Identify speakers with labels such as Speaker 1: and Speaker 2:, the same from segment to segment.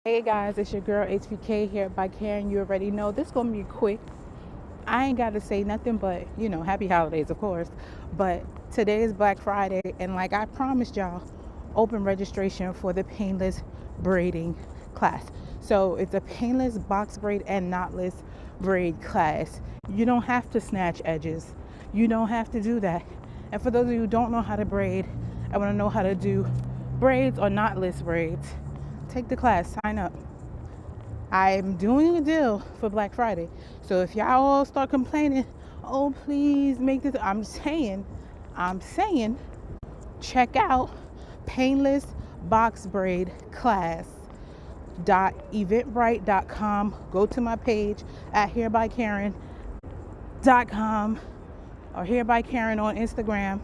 Speaker 1: Hey guys, it's your girl HPK here by Karen. You already know this gonna be quick. I ain't gotta say nothing but happy holidays, of course. But today is Black Friday, and like I promised y'all, open registration for the painless braiding class. So it's a painless box braid and knotless braid class. You don't have to snatch edges. You don't have to do that. And for those of you who don't know how to braid, I want to know how to do braids or knotless braids. Take the class, sign up. I'm doing a deal for Black Friday. So if y'all all start complaining, oh please make this, I'm saying, check out painless box braid class dot eventbrite.com. Go to my page at hereby.karen.com or hereby Karen on Instagram,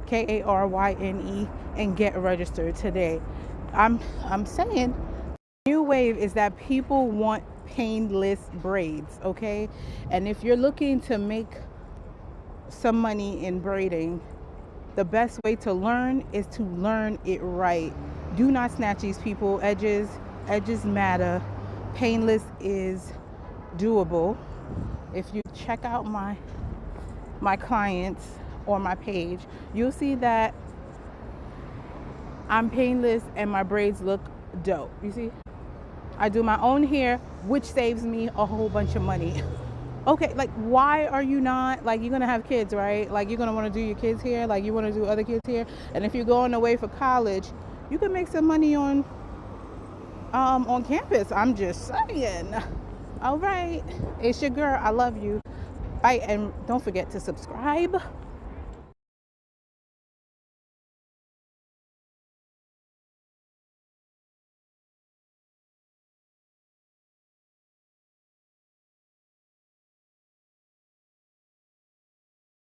Speaker 1: KARYNE, and get registered today. I'm saying new wave is that people want painless braids, okay? And if you're looking to make some money in braiding, the best way to learn is to learn it right. Do not snatch these people edges matter. Painless is doable. If you check out my clients or my page, you'll see that I'm painless and my braids look dope. You see? I do my own hair, which saves me a whole bunch of money. Okay, like why are you not, like, you're gonna have kids, right? Like you're gonna want to do your kids' hair, like you want to do other kids' hair, and if you're going away for college, you can make some money on campus. I'm just saying. All right, it's your girl. I love you. Bye, and don't forget to subscribe.